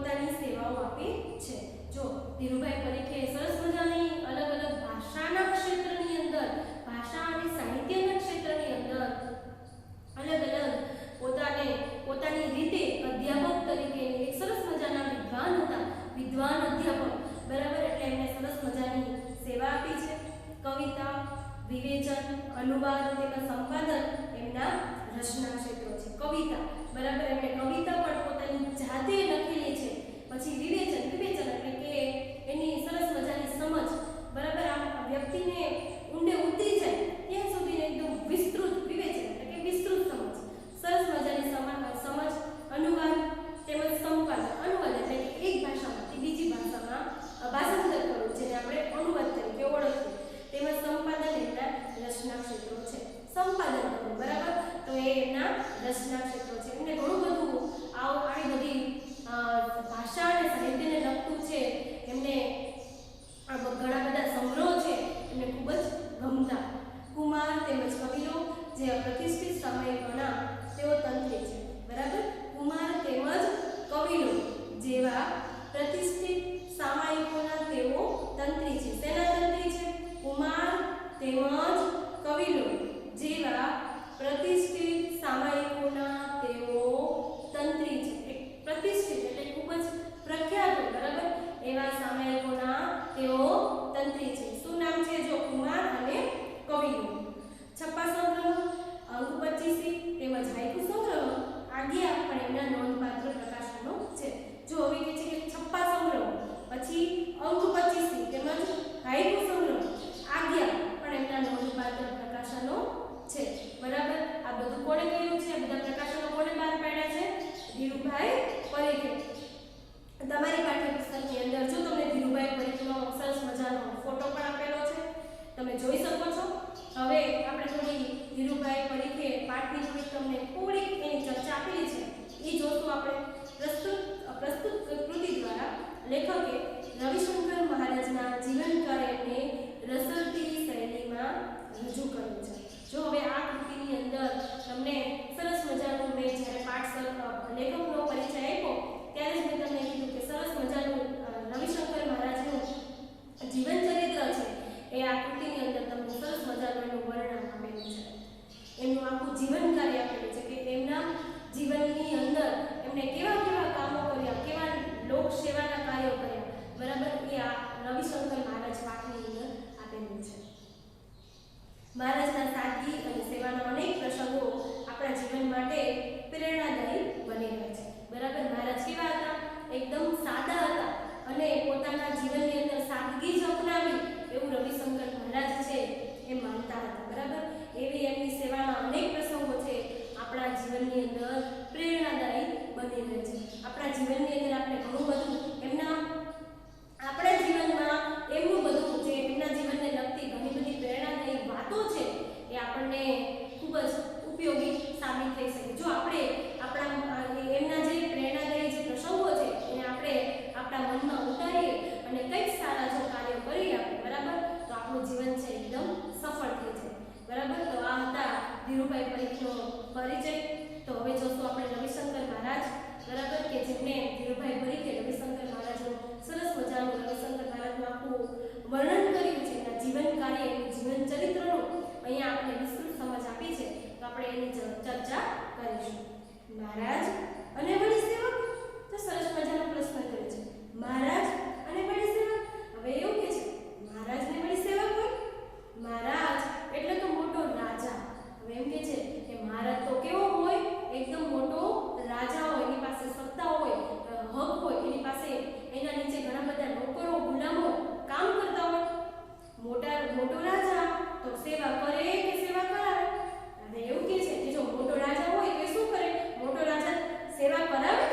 પોતાની સેવાઓ આપે છે। જો ધીરુભાઈ પરીખે સરસ મજાની અલગ અલગ ભાષાના ક્ષેત્રની અંદર, ભાષા અને સાહિત્યના ક્ષેત્રની અંદર અલગ અલગ પોતાની રીતે અધ્યાપક તરીકે એક સરસ મજાના વિદ્વાન હતા, વિદ્વાન અધ્યાપક, બરાબર। એટલે એમને સરસ મજાની સેવા આપી છે। કવિતા, વિવેચન, અનુવાદ તેમજ સંપાદન એમના રચના ક્ષેત્રો છે। કવિતા, બરાબર, એમણે કવિતા પણ પોતાની જાતે લખેલી છે। પછી વિવેચન એટલે કે એની સરસ મજાની સમજ, બરાબર, આમ વ્યક્તિને ઊંડે ઉતરી જાય ત્યાં સુધી એકદમ વિસ્તૃત વિવેચન એટલે કે વિસ્તૃત સમજ, સરસ મજાની સમજ, અનુવાદ તેમજ સંપાદન। અનુવાદ એટલે કે એક ભાષામાંથી બીજી ભાષામાં ભાષાંતર કરવું, જેને આપણે અનુવાદ તરીકે ઓળખીએ। તેમજ સંપાદન એમના રચના ક્ષેત્રો છે। સંપાદન કરવું, બરાબર, તો એ એમના રચના ક્ષેત્રો છે। એમને ઘણું બધું આવી બધી ભાષા અને સાહિત્યને લગતું છે। એમને ઘણા બધા સંગ્રહો છે, એમને ખૂબ જ ગમતા। કુમાર તેમજ કવિઓ જે પ્રતિષ્ઠિત સામયિકોના તેઓ તંત્રી છે, બરાબર। કુમાર તેમજ કવિઓ જેવા પ્રતિષ્ઠિત સામયિકોના તેઓ તંત્રી છે। તેના તંત્રી છે કુમાર તેમજ કવિઓ જેવા પ્રતિષ્ઠિત સામયિકોના તેઓ તંત્રી છે। એક પ્રતિષ્ઠિત એટલે ખૂબ જ પ્રખ્યાત, બરાબર, એવા સામયિકોના તેઓ તંત્રી છે। શું નામ છે? જો કુમાર અને કવિઓ। છપ્પા સંગ્રહ, અંક 25 તેમજ હાઇકુ સંગ્રહ, આજ્ઞા પણ એમના નોંધપાત્ર પ્રકાશનો છે। જો હવે કે છે કે છપ્પા સંગ્રહ, પછી અંક 25 તેમજ હાઇકુ સંગ્રહ, આજ્ઞા પણ એમના નોંધપાત્ર પ્રકાશનો છે, બરાબર। આ બધું કોણે કર્યું છે? આ બધા પ્રકાશનો કોણે બહાર પાડ્યા છે? ધીરુભાઈ પરીખે। તમારી પાઠ્યપુસ્તકની અંદર જો તમને ધીરુભાઈ પરીખનો સરસ મજાનો ફોટો પણ આપેલો છે, તમે જોઈ શકો છો। હવે આપણે થોડી ધીરુભાઈ પરીખે પાઠની થોડી તમને થોડીક એની ચર્ચા આપેલી છે, એ જોશું આપણે। પ્રસ્તુત કૃતિ દ્વારા લેખકે રવિશંકર મહારાજના જીવન કાર્યને રસળતી શૈલીમાં રજૂ કર્યું છે। જો હવે આ કૃતિની અંદર તમને સરસ મજાનું, મેં જ્યારે પાઠ લેખકનો પરિચય આપ્યો ત્યારે જ મેં તમને કીધું કે સરસ મજાનું રવિશંકર મહારાજનું જીવન ચરિત્ર છે, એ આ કૃતિની અંદર તમને સરસ મજાનું એનું વર્ણન આપેલું છે। એમનું આખું જીવન કાર્ય આપેલું છે કે એમના જીવનની અંદર એમણે કેવા કેવા કામો કર્યા, કેવા લોક સેવાના કાર્યો કર્યા, બરાબર, એ આ રવિશંકર મહારાજ પાઠની અંદર આપેલું છે। મહારાજના સાદગી અને સેવાના અનેક પ્રસંગો આપણા જીવન માટે પ્રેરણાદાયી બની રહે છે, બરાબર। મહારાજ કેવા હતા? એકદમ સાદા હતા અને પોતાના જીવનની અંદર સાદગી જ અપનાવી એવું રવિશંકર મહારાજ છે એ માનતા હતા, બરાબર। એવી એમની સેવાના અનેક પ્રસંગો છે આપણા જીવનની અંદર પ્રેરણાદાયી બની રહે છે। આપણા જીવનની અંદર આપણે ઘણું બધું આપણા જીવનમાં એમનું બધું જે એમના જીવનને લગતી ઘણી બધી પ્રેરણાદાયી વાતો છે એ આપણને ખૂબ જ ઉપયોગી સાબિત થઈ શકે। જો આપણે એમના જે પ્રેરણાદાયી જે પ્રસંગો છે એને આપણે આપણા મનમાં ઉતારીએ અને કંઈક સારા જો કાર્યો કરીએ આપણે, બરાબર, તો આપણું જીવન છે એકદમ સફળ થઈ જાય, બરાબર। તો આ હતા ધીરુભાઈ પરીખનો પરિચય। તો હવે જોશું આપણે રવિશંકર મહારાજ, બરાબર, કે જેમને ધીરુભાઈ પરીખે રવિશંકર મહારાજનું સરસ મજાનું રવિશંકર મહારાજનું આખું વર્ણન કર્યું છે, એના જીવન કાર્ય, એનું જીવન ચરિત્રનું અહીંયા આપણે વિસ્તૃત સમજ આપી છે, તો આપણે એની ચર્ચા કરીશું। મહારાજ અને વળી સેવક, તો સરસ મજાનો પ્રશ્ન કર્યો છે, મહારાજ અને વળી સેવક। હવે એવું કે છે મહારાજ ને વળી સેવક હોય? મહારાજ એટલે તો મોટો રાજા। હવે એમ કે છે કે મહારાજ તો કેવો હોય? એકદમ મોટો રાજા હોય, એની પાસે સત્તા હોય, હક હોય, એની પાસે એના નીચે ઘણા બધા નોકરો, ગુલામો કામ કરતા હોય। મોટો રાજા તો સેવા કરે કે સેવા કરાવે? અને એવું કે છે કે જો મોટો રાજા હોય તો શું કરે? મોટો રાજા સેવા કરાવે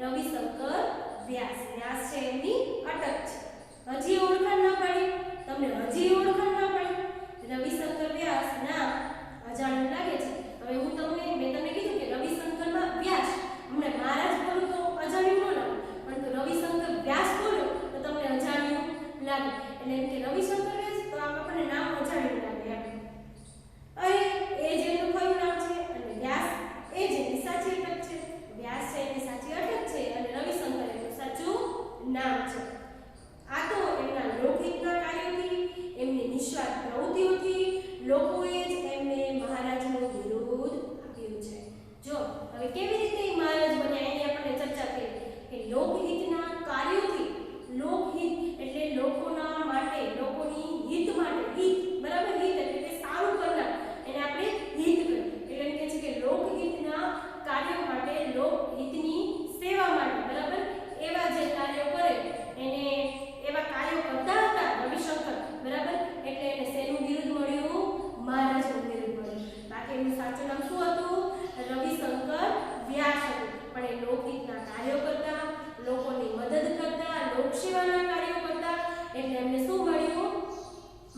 રવિશંકર વ્યાસ. વ્યાસ છે એમની અટક છે. હજી ઓળખાણ ના પડી તમને, હજી ઓળખાણ ના પડી. રવિશંકર વ્યાસ નામ અજાણ્યું લાગે છે. હવે મેં તમને કીધું કે રવિશંકરમાં વ્યાસ, હમણાં મહારાજ બોલું તો અજાણ્યું ન લાગે, પરંતુ રવિશંકર વ્યાસ બોલો તો તમને અજાણ્યું લાગે. એટલે એમ કે રવિશંકર વ્યાસ તો આમ આપણને નામ અજાણ્યું લાગે એમ. અરે એ જ એનું કયું નામ છે અને વ્યાસ એ જ એની સાચી અટક છે. વ્યાસ છે એની સાચી અટક છે અને રવિશંકર એનું સાચું નામ છે. આ તો એમના લોકહિતના કાર્યોથી, એમની નિસ્વાર્થ પ્રવૃત્તિઓથી લોકોએ જ એમને મહારાજનું બિરુદ આપ્યું છે. જો હવે કેવી રીતે મહારાજ બન્યા એની આપણે ચર્ચા કરી કે લોકહિતના કાર્યોથી. લોકહિત એટલે લોકોના માટે, લોકોની હિત માટે. હિત બરાબર, હિત એટલે કે સારું કરનાર, એને આપણે હિત કહીએ. એટલે એમ કહે છે કે લોકહિતના કાર્યો માટે, લોકહિતની સેવા માટે બરાબર એવા જે કાર્યો કરે એને, એવા કાર્યો કરતા હતા રવિશંકર બરાબર. એટલે એને શેનું બિરુદ મળ્યું? મહારાજનું બિરુદ મળ્યું. બાકી એનું સાચું નામ શું હતું? રવિશંકર વ્યાસ હતું. પણ એ લોકહિતના કાર્યો કરતા, લોકોની મદદ કરતા, લોકસેવાના કાર્યો કરતા, એટલે એમને શું મળ્યું?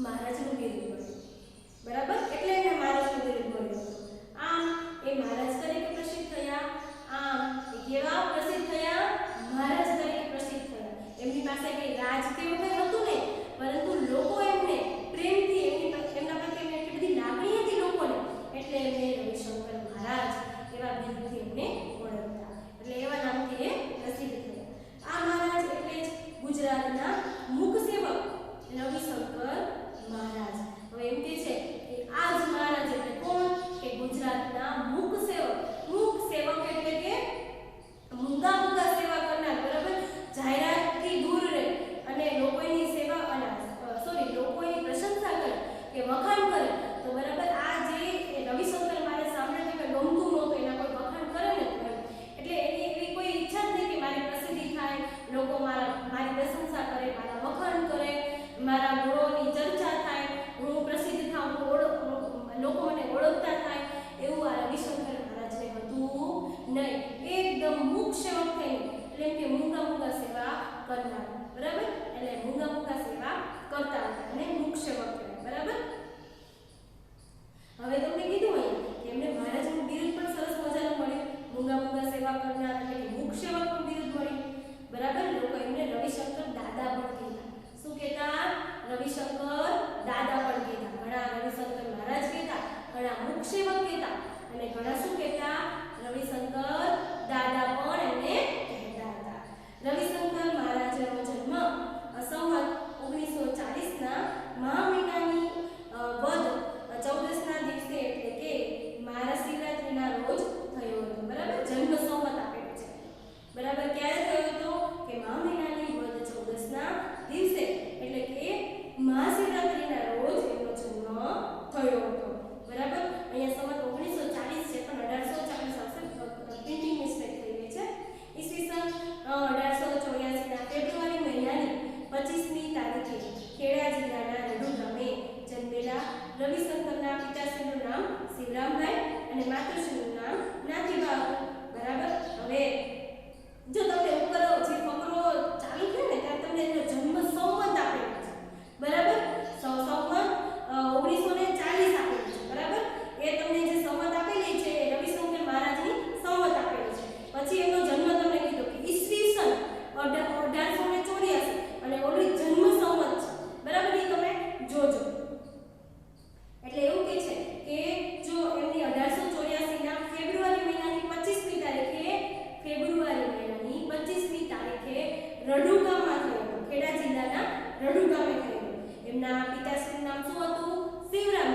મહારાજનું બિરુદ મળ્યું બરાબર. એટલે એને મહારાજનું બિરુદ મળ્યું. આમ એ મહારાજ તરીકે પ્રસિદ્ધ થયા. આમ એ કેવા પ્રસિદ્ધ થયા? મહારાજ તરીકે પ્રસિદ્ધ થયા. એમની પાસે કઈ રાજ કેવું કઈ હતું નહીં, પરંતુ લોકો એમને પ્રેમથી, એમના પ્રત્યે એટલી બધી લાગણી હતી લોકોને, એટલે એમને રવિશંકર મહારાજ એવા બિરુદથી એમને ઓળખતા. એટલે એવા નામથી એ પ્રસિદ્ધ થયા. આ મહારાજ એટલે જ ગુજરાતના મુખ સેવક રવિશંકર મહારાજ. હવે એમ કે છે કે આ જ મહારાજ એટલે કોણ? કે ગુજરાતના મુખ સેવક. મુખ સેવક એટલે કે મૂંગા મૂંગા સેવા કરનાર બરાબર. જાહેરાતથી દૂર રહે અને લોકોની સેવા અને લોકોની પ્રશંસા કરે કે વખાણ કરે તો બરાબર. આ જે રવિશંકર મારે સાંભળે કે ગમતું નહોતું, એના કોઈ વખાણ કરે ને એટલે એની એવી કોઈ ઈચ્છા જ નહીં કે મારી પ્રસિદ્ધિ થાય, લોકો મારી પ્રશંસા કરે, મારા વખાણ કરે, મારા ગુણોની ચર્ચા થાય, હું પ્રસિદ્ધ થાઉં, લોકો મને ઓળખતા થાય, એવું આ રવિશંકર મહારાજને હતું નહીં. એકદમ મુખ સેવક થઈને, એટલે કે મૂંગા મૂંગા સેવા કરનાર બરાબર. એટલે મૂંગા મૂંગા સેવા કરતા હતા અને મુખ સેવક કહેવાય બરાબર. હવે તમને કીધું અહીંયા કે એમને મહારાજનું બિરુદ પણ સરસ મજાનું મળ્યું. મૂંગા મૂંગા સેવા કરનાર એટલે કે મુખ સેવકનું બિરુદ મળ્યું બરાબર. લોકો એમને રવિશંકર દાદા પણ કહેતા. શું કહેતા? રવિશંકર દાદા પણ કહેતા. ઘણા રવિશંકર મહારાજ કહેતા, ઘણા મુખ સેવક કહેતા અને ઘણા શું કહેતા? રવિશંકર દાદા પણ એમને કહેતા હતા. રવિશંકર મહારાજનો જન્મ સંવત 1940 ના મહા મહિનાની વદ 14ના દિવસે એટલે કે મહાશિવરાત્રિના રોજ થયો હતો બરાબર. જન્મ સંવત આપેલો છે બરાબર. ક્યારે થયો હતો? કે મહા મહિનાની વદ 14ના દિવસે એટલે કે મહાશિવરાત્રિના રોજ એનો જન્મ થયો હતો બરાબર. અહીંયા સંવત 1940 છે પણ 1840 આવશે, પ્રિન્ટિંગ મિસ્ટેક થઈ ગઈ છે. ઈસવીસન 1884ના ફેબ્રુઆરી મહિનાની 25મી તારીખે ખેડા જિલ્લાના રડુ ગામે જન્મેલા રવિશંકરના પિતાશ્રીનું નામ શિવરામભાઈ અને માતૃશ્રીનું નામ નાથીબા હતું બરાબર. હવે જો તમને ઉપર જે ફકરો ચાલુ થયો ને ત્યારે તમને એનો જન્મ સંવત આપેલો છે બરાબર. સંવત 1940 આપેલું છે બરાબર. એ તમને જે સંવત આપેલી છે એ રવિશંકર મહારાજની સંવત આપેલી છે. પછી એનો જન્મ તમને કીધો કે ઈસવીસન 1884 અને ઓલી જન્મ સંવત છે બરાબર. એ તમે જોજો. એટલે એવું કે છે કે જો એમની 1884 ના ફેબ્રુઆરી મહિનાની 25મી તારીખે રડુ ગામમાં થયો. ખેડા જિલ્લાના રડુ ગામે થયો. એમના પિતાશ્રીનું નામ શું હતું? શિવરામ.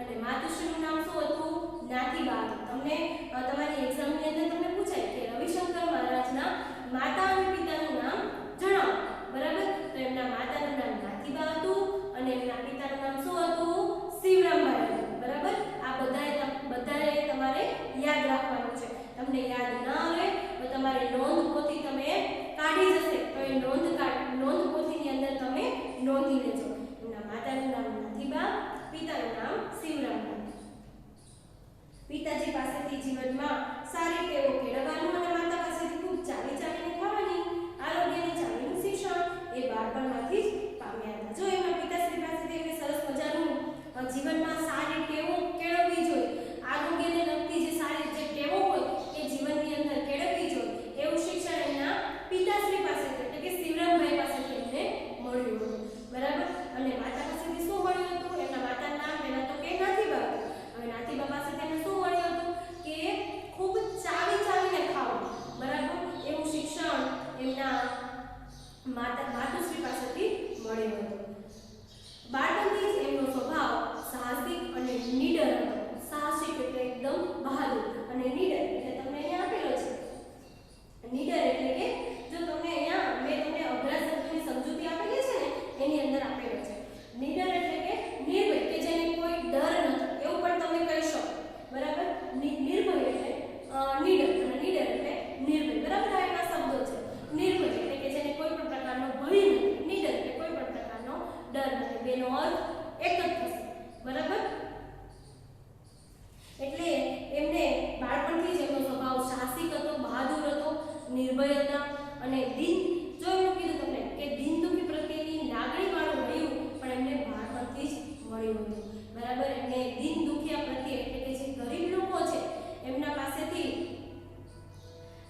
અને માતુશ્રીનું નામ શું હતું? નાથીબા. તમને તમારી એક્ઝામની અંદર તમને પૂછાય કે રવિશંકર મહારાજના માતા અને પિતાનું નામ જણાવો બરાબર. તો એમના માતાનું નામ નાથીબા હતું અને એમના પિતાનું નામ શું હતું? શિવરામભાઈ હતું બરાબર. આ બધાએ તમારે યાદ રાખવાનું છે. તમને યાદ ન આવે તો તમારી નોંધ પોથી તમે કાઢી જશે તો એ નોંધ પોથીની અંદર તમે નોંધી લેજો. એમના માતાનું નામ નાથીબા, પિતાનું નામ શિવરામભાઈ. પિતાજી પાસેથી જીવનમાં સારી ટેવો કેળવવાનું અને માતા પાસેથી ખૂબ ચાલી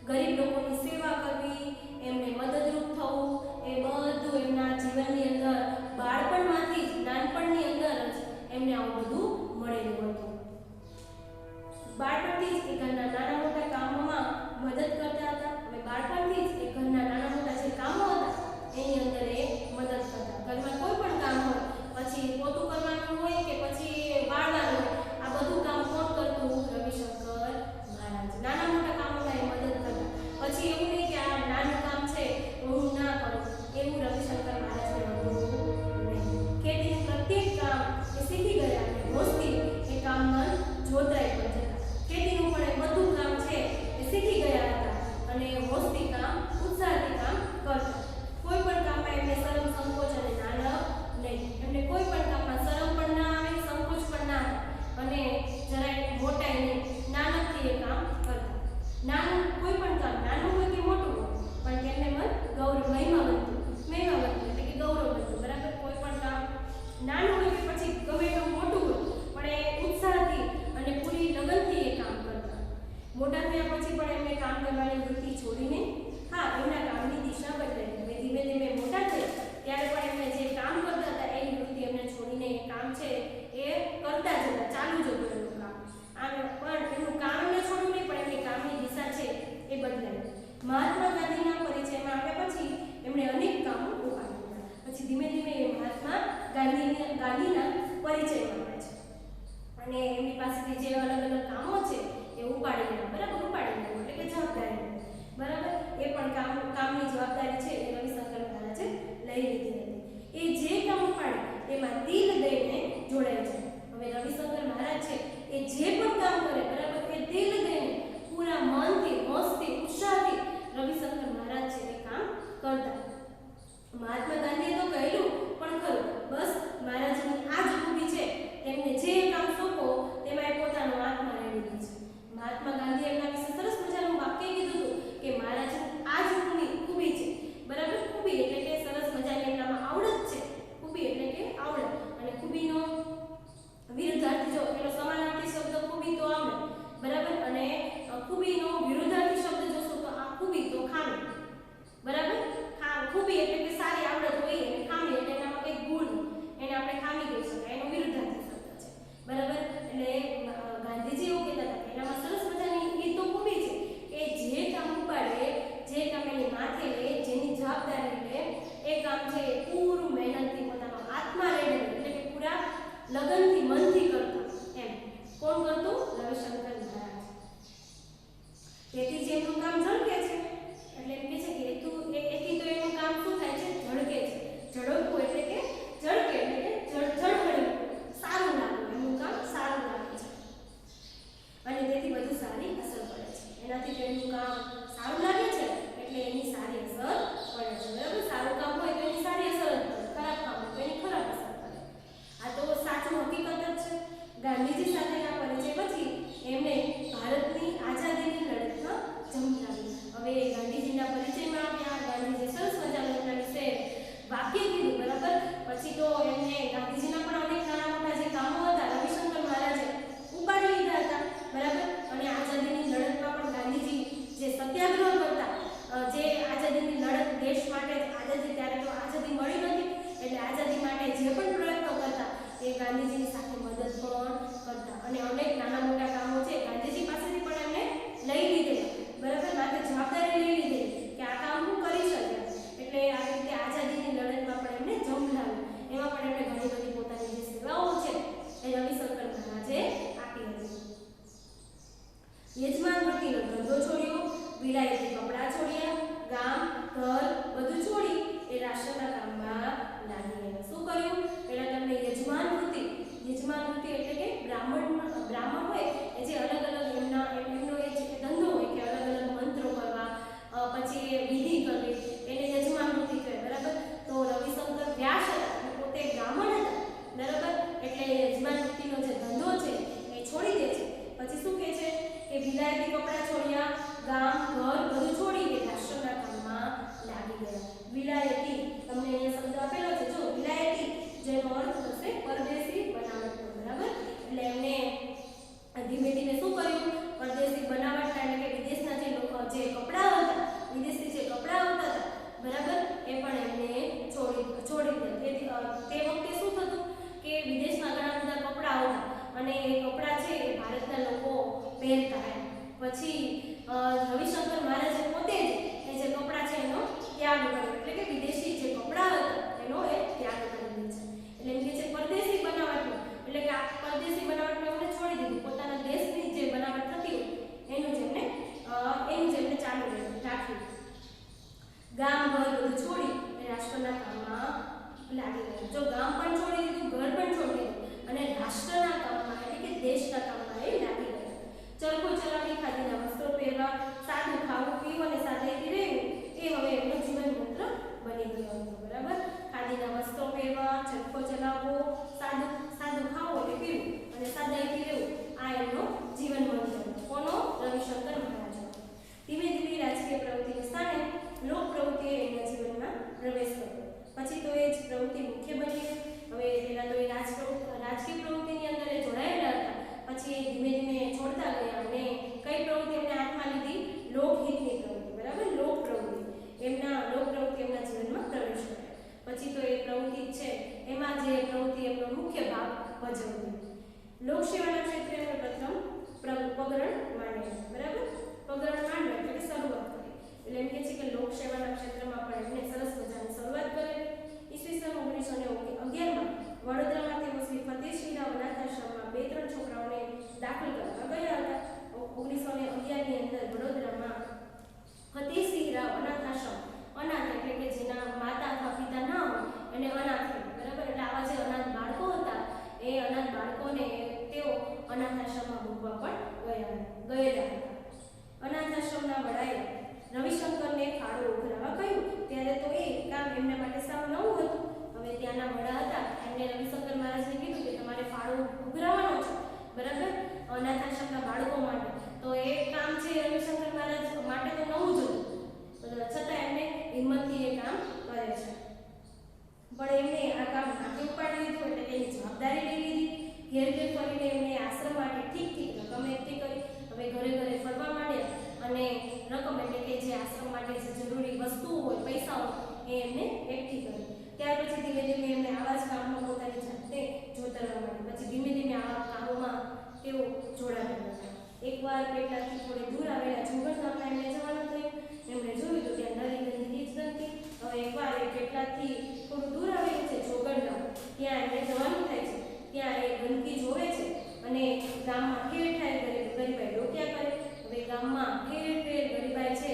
ગરીબ લોકોની સેવા કરવી, એમને મદદરૂપ થવું, એ બધું એમના જીવનની અંદર બાળપણમાંથી જ, નાનપણની અંદર જ એમને આવું બધું મળેલું હતું. બાળપણથી જ એ ઘરના નાના મોટા કામોમાં મદદ કરતા હતા. હવે બાળપણથી જ એ ઘરના નાના મોટા જે કામો હતા એની અંદર એ મદદ કરતા. ઘરમાં કોઈ પણ કામ હોય, પછી પોતું કરવાનું હોય કે પછી વાળવાનું હોય, આ બધું કામ કોણ કરતું? રવિશંકર મહારાજ. નાના મોટા કામોમાં એ મદદ કરતા. પછી એવું નહીં કે આ નાનું કામ છે હું ના કરું, એવું રવિશંકર મહારાજને હતું નહીં. ખેતીનું પ્રત્યેક કામ એ શીખી ગયા અને રોજથી એ કામમાં જોતરાઈ પણ જતા. ખેતીનું પણ એ બધું કામ છે એ શીખી ગયા હતા અને રોજથી કામ ઉત્સાહથી કામ કરતા. કોઈ પણ કામમાં એમને શરમ સંકોચ અને નાનક નહીં. એમને કોઈ પણ કામમાં શરમ પણ ના આવે, સંકોચ પણ ના આવે અને જરાય મોટાઈ નહીં, નાનકથી એ કામ કરતા. નાનું કોઈ પણ કામ, નાનું હોય કે મોટું હોય, પણ તેમને મન ગૌરવ મહિમાવંતું એટલે કે ગૌરવવંતું. બરાબર? કોઈ પણ કામ નાનું હોય કે પછી ગમે એટલું મોટું હોય, પણ એ ઉત્સાહથી અને પૂરી લગનથી એ કામ કરતા. મોટા થયા પછી પણ એમને કામ કરવાની વૃત્તિ છોડીને, હા, એમના કામની દિશા બદલાઈ. હવે ધીમે ધીમે મોટા થયા ત્યારે પણ એમને જે કામ કરતા હતા એની વૃત્તિ એમને છોડીને એ કામ છે એ કરતા જ હતા, ચાલુ જ હતું એમનું કામ. પણ એમનું કામ એમને છોડ્યું નહીં, પણ એમની કામની દિશા છે એ બદલાઈ. મહાત્મા ગાંધીના પરિચયમાં આવ્યા પછી એમણે અનેક કામો ઉપાડ્યા. પછી ધીમે ધીમે એ મહાત્મા ગાંધીના પરિચયમાં આવે છે અને એમની પાસેથી જે અલગ અલગ કામો છે એ ઉપાડી લેવા. બરાબર? ઉપાડી લેવા એટલે કે જવાબદારી. બરાબર? એ પણ કામની જવાબદારી છે એ રવિશંકર મહારાજે લઈ લીધી હતી. એ જે કામ ઉપાડે એમાં દિલ દઈને જોડાય છે. હવે રવિશંકર મહારાજ છે એ જે પણ કામ કરે, બરાબર, એ દિલ દઈને પૂરા મનથી, હોશથી, ઉત્સાહથી રવિશંકર મહારાજ છે એ કામ કરતા. મહાત્મા ગાંધીએ તો કહેલું પણ ખરું, બસ મહારાજની આ જ ખૂબી છે, એમને જે કામ સોંપો તેમાં એ પોતાનો આત્મા રેડી દે છે. મહાત્મા ગાંધીએ એમના વિશે સરસ મજાનું વાક્ય કીધું હતું કે મહારાજની આ જ ખૂબી છે. બરાબર? ખૂબી એટલે કે સરસ મજાની એમનામાં આવડત છે. ખૂબી એટલે કે આવડત. અને ખૂબીનો વિરુદ્ધાર્થી, જો પેલો સમાનાર્થી શબ્દ ખૂબી તો આવડત, બરાબર, અને ખૂબીનો વિરુદ્ધાર્થી શબ્દ જોશો તો આ ખૂબી તો ખામી. બરાબર? ખૂબી એટલે કે સારી આવડત હોય અને ખામી એટલે એનામાં કંઈક ગુણ, એને આપણે ખામી કહી શકાય, એનો વિરુદ્ધાર્થી શબ્દ છે. બરાબર? એટલે ગાંધીજી એવું કહેતા હતા કે એનામાં સરસ મજાની એ તો ખૂબી છે કે જે કામ ઉપાડે, જે કામ એની માથે લે, જેની જવાબદારી લે, એ કામ છે એ પૂરું મહેનતથી પોતાનો આત્મા રેડે એટલે કે પૂરા લગનથી, મનથી કરતો. એમ કોણ કરતું? રવિશંકર મહારાજ. તેથી જ એમનું કામ ઝળકે છે. એટલે એમ કહે છે કે એથી તો એનું કામ શું થાય છે? ઝળકે છે. ઝળકવું એટલે કે ઝળકે એટલે કે ઝળહળવું, સારું લાગવું, એમનું કામ સારું લાગે છે અને તેથી વધુ સારી અસર પડે છે. એનાથી તો એમનું કામ સારું લાગે છે એટલે એની સારી અસર પડે છે. બરાબર? સારું કામ હોય તો એની સારી અસર જ પડે, ખરાબ કામ હોય તો એની ખરાબ અસર પડે. આ તો સાચું હકીકત જ છે. ગાંધીજી સાથેના પરિચય પછી એમણે ભારતની આઝાદીની લડતમાં ઝંપલાવી. હવે ગાંધીજીના પરિચયમાં આવ્યા, ગાંધીજી સરસ મજાનું એમના વિશે વાક્ય કીધું. બરાબર? પછી તો એમને ગાંધીજીના પણ અનેક નાના મોટા જે કામો હતા રવિશંકર મહારાજે ઉપાડી લીધા હતા. બરાબર? અને આઝાદીની લડતમાં પણ ગાંધીજી જે સત્યાગ્રહ કરતા, જે આઝાદીની લડત દેશ માટે, આઝાદી ત્યારે તો આઝાદી મળી નથી એટલે આઝાદી માટે જે પણ પ્રયત્નો કરતા એ ગાંધીજીની સાથે મદદ પણ કરતા અને અનેક નાના મોટા કામો છે ગાંધીજી પાસેથી પણ એમને લઈ લીધેલા. બરાબર? માથે જવાબદારી લઈ લીધી કે આ કામ હું કરી શક્યા. એટલે આ રીતે આઝાદીની લડતમાં પણ એમને જંપલાવ્યું. એમાં પણ એમણે ઘણી બધી પોતાની જે સેવાઓ છે એ રવિશંકર મહારાજે આપી હતી. યજમાન વૃત્તિનો ધંધો છોડ્યો, વિલાયતી કપડાં છોડ્યા, ગામ, ઘર બધું છોડી એ રાષ્ટ્રના કામમાં લાગી ગયા. શું કર્યું? પહેલા તમને યજમાન વૃત્તિ એટલે કે બ્રાહ્મણ હોય એ જે અલગ અલગ એમનો એ જે ધંધો હોય કે અલગ અલગ મંત્રો કરવા, પછી એ વિધિ કરવી, એને યજમાન વૃત્તિ કહેવાય. બરાબર? તો રવિશંકર વ્યાસ હતા અને પોતે બ્રાહ્મણ હતા. બરાબર? એટલે યજમાન વૃત્તિનો જે ધંધો છે એ છોડી દે છે. પછી શું કહે છે કે વિલાયતી કપડાં છોડ્યા, ગામ, ઘર બધું છોડી એ રાષ્ટ્રના કામમાં લાગ્યા. લાગી ગયા. જો ગામ પણ છોડી દીધું, ઘર પણ છોડી દીધું અને રાષ્ટ્રના કામમાં એટલે કે દેશના કામમાં એ લાગી ગયા. ચરખો ચલાવી, ખાદીના વસ્ત્રો પહેરવા, સાદું ખાવું પીવું અને સાદાઈથી રહેવું એ હવે એમનો જીવન મંત્ર બની ગયો હતો. બરાબર, ખાદીના વસ્ત્રો પહેરવા, ચરખો ચલાવવો, સાદું ખાવું અને પીવું અને સાદાઈથી રહેવું આ એમનો જીવન મંત્ર હતો. કોનો? રવિશંકર મહારાજનો. ધીમે ધીમે રાજકીય પ્રવૃત્તિને સ્થાને લોક પ્રવૃત્તિએ એમના જીવનમાં પ્રવેશ કર્યો. પછી તો એ જ પ્રવૃત્તિ મુખ્ય બની. હવે પહેલા તો એ રાજકીય પ્રવૃત્તિની અંદર એ જોડાયેલા હતા. પછી એ ધીમે ધીમે છોડતા ગયા અને કઈ પ્રવૃત્તિ એમને હાથમાં લીધી? લોકહિતની પ્રવૃત્તિ. બરાબર, લોક પ્રવૃત્તિ એમના જીવનમાં પ્રવેશ કર્યો. પછી તો એ પ્રવૃત્તિ છે એમાં જે પ્રવૃત્તિ એમનો મુખ્ય ભાગ ભજવ્યો. લોકસેવાના ક્ષેત્રે એમણે પ્રથમ પગરણ માંડ્યા. બરાબર, પગરણ માંડવા એટલે શરૂઆત કરી. એટલે એમ કહે છે કે લોકસેવાના ક્ષેત્રમાં પણ એમણે સરસ મજાની શરૂઆત કરી. ઈસવીસન 1911માં વડોદરામાં તેઓ શ્રી ફતેશીરાવ અનાથાશ્રમમાં 2-3 છોકરાઓને દાખલ કરવા ગયા હતા. 1911ની અંદર વડોદરામાં ફતેશીરાવ અનાથાશ્રમ, અનાથ એટલે કે જેના માતા અથવા પિતા ના હોય એને અનાથ કહેવાય. બરાબર, એટલે આવા જે અનાથ બાળકો હતા એ અનાથ બાળકોને તેઓ અનાથાશ્રમમાં મૂકવા પણ ગયેલા હતા. અનાથાશ્રમના વડાએ રવિશંકરને ફાળો ઉઘરાવવા કહ્યું. ત્યારે તો એ કામ એમના માટે સાવ નવું હતું. હવે ત્યાંના વડા હતા એમને રવિશંકર મહારાજને કીધું કે તમારે ફાળો ઉઘરાવવાનો છે. બરાબર, અનાથાશ્રમના બાળકો માટે. તો એ કામ છે રવિશંકર મહારાજ માટે તો નવું જ હતું. છતાં એમને હિંમતથી એ કામ કરે છે. પણ એમને આ કામ હાથે ઉપાડી લીધું એટલે તેની જવાબદારી લઈ લીધી. ઘેર ઘેર ફરીને એમને આશ્રમ માટે ઠીક રકમ એકઠી કરી. હવે ઘરે ઘરે ફરવા માંડ્યા અને રકમ એટલે કે જે આશ્રમ માટે જે જરૂરી વસ્તુઓ હોય, પૈસાઓ એ એમને એકઠી કરી. ત્યાર પછી ધીમે ધીમે એમને આવા જ કામમાં પોતાની જાતે જોતરવા માંડી. પછી ધીમે ધીમે આવા કામોમાં તેઓ જોડાયા હતા. એકવાર પેટલાથી થોડે દૂર આવેલા જુગર ગામમાં એમને જવાનું થયું. એમણે જોયું તો ત્યાં નરી ગંદકી જ ગંદકી. હવે એકવાર એ પેટલાથી થોડું દૂર આવેલું છે જોગર ગામ, ત્યાં એમને જવાનું થાય છે. ત્યાં એ ગંદકી જોવે છે અને ગામમાં ઠેર ઠેર ગરીબાઈ ડોક્યા કરે. હવે ગામમાં ઠેર ઠેર ગરીબાઈ છે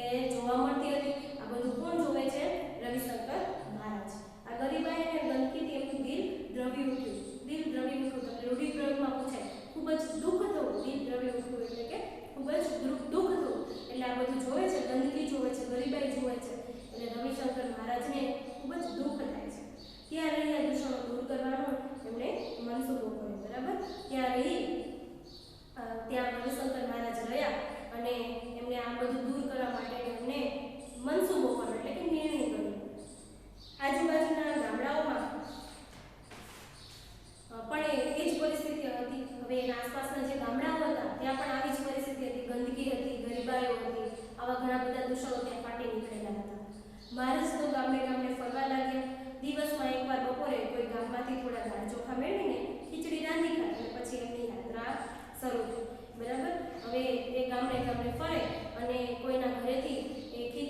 એ જોવા મળતી હતી. આ બધું કોણ જોવે છે? રવિશંકર મહારાજ. આ ગરીબાઈ અને ગંદકીથી એમનું દિલ દ્રવી ઉઠ્યું. દિલ દ્રવી ઉઠ્યું તો રૂઢિપ્રયોગમાં પૂછાય ખૂબ જ દુઃખ થયું. દિલ દ્રવી ઉઠ્યું એટલે કે ખૂબ જ દુઃખ થયું. એટલે આ બધું જોવે છે, ગંદકી જોવે છે, ગરીબાઈ જોવે છે એટલે રવિશંકર મહારાજને ખૂબ જ દુઃખ થાય છે. ત્યાં રહી આ દૂષણો દૂર કરવાનો એમણે મનસૂબો કર્યો. બરાબર, ત્યાં રવિશંકર મહારાજ રહ્યા અને એમને આ બધું દૂર કરવા માટે એમને મનસૂબો કર્યો એટલે કે નિર્ણય કર્યો. આજુબાજુના ગામડાઓમાં પણ એ જ પરિસ્થિતિ હતી. હવે એના આસપાસના જે ગામડાઓ હતા ત્યાં પણ આવી જ પરિસ્થિતિ હતી. ગંદકી હતી, ગરીબાઈઓ હતી, આવા ઘણા બધા દૂષણો ત્યાં ફાટી નીકળેલા હતા. મહારાજ તો ગામડે ગામડે ફરવા લાગ્યા. દિવસમાં એકવાર બપોરે કોઈ ગામમાંથી થોડા દાળ ચોખા મેળવીને ખીચડી રાંધી ખાય અને પછી એમની યાત્રા શરૂ થઈ. બરાબર, હવે એ ગામડે ગામડે ફરે અને કોઈના ઘરેથી એ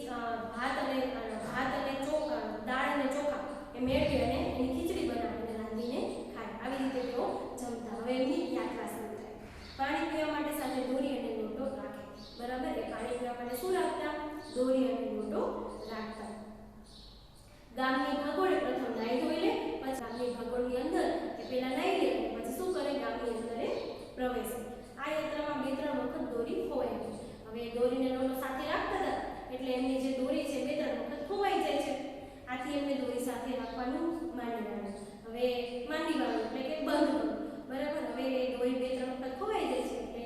ભાત અને ચોખા, દાળ અને ચોખા એ મેળવી અને એની ખીચડી બનાવીને રાંધીને ખાય. આવી રીતે તેઓ જમતા. હવે એમની યાત્રા શરૂ થાય. પાણી પીવા માટે સાથે દોરી અને લોટો રાખે. બરાબર, એ પાણી પીવા માટે શું રાખતા? દોરી અને લોટો રાખતા. ગામની ભાગોળે પ્રથમ નાહી ધોઈ લે. પછી ગામની ભાગોળની અંદર એ પહેલા નાહી લે અને પછી શું કરે? ગામની અંદર પ્રવેશે. આ યાત્રામાં 2-3 વખત દોરી ખોવાઈ ગઈ. હવે દોરીને લોટો સાથે રાખતા હતા એટલે એમની જે દોરી છે 2-3 વખત ખોવાઈ જાય છે. આથી એમને દોરી સાથે રાખવાનું માંડી વાળ્યું. હવે માંડી વાળ્યું એટલે કે બંધ કરવું. બરાબર, હવે એ દોરી 2-3 વખત ખોવાઈ જાય છે એટલે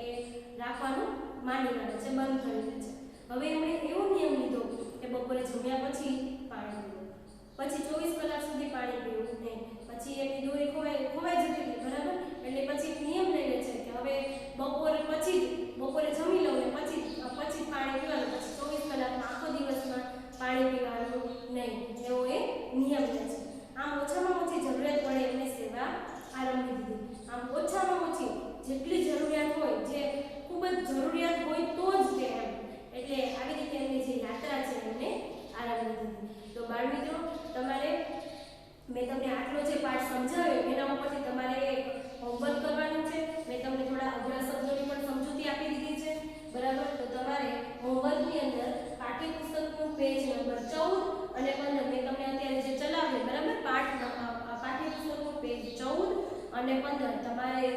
રાખવાનું માંડી વાળે છે, બંધ કરી દે છે. હવે એમણે એવો નિયમ લીધો કે બપોરે જમ્યા પછી પાણી પીવું, પછી 24 કલાક સુધી પાણી પીવું નહીં. પછી એમની દોરી ખોવાઈ જતી હતી. બરાબર, એટલે પછી એક નિયમ લઈ લે છે કે હવે બપોરે જમી લઉં ને પછી પાણી પીવાનું. પછી 24 કલાકમાં આખો દિવસમાં પાણી પીવાનું નહીં, એવો એ નિયમ લે છે. આમ ઓછામાં ઓછી જરૂરિયાત પડે એમને સેવા આરંભી દીધી. આમ ઓછામાં ઓછી જેટલી જરૂરિયાત હોય, જે ખૂબ જ જરૂરિયાત હોય તો જ તે એમ એટલે આવી રીતે એમની જે યાત્રા છે એમને આરંભી દીધી. તો બાળમિત્રો, તમારે મેં તમને આટલો જે પાઠ સમજાવ્યો એના ઉપરથી તમારે હોમવર્ક કરવાનું છે. મેં તમને થોડા અઘરા શબ્દોની પણ સમજૂતી આપી દીધી છે. બરાબર, તો તમારે હોમવર્કની અંદર પાઠ્યપુસ્તકનું પેજ નંબર 14 અને 15 મેં તમને અત્યારે જે ચલાવ્યું, બરાબર, પાઠ અને 15 તમારે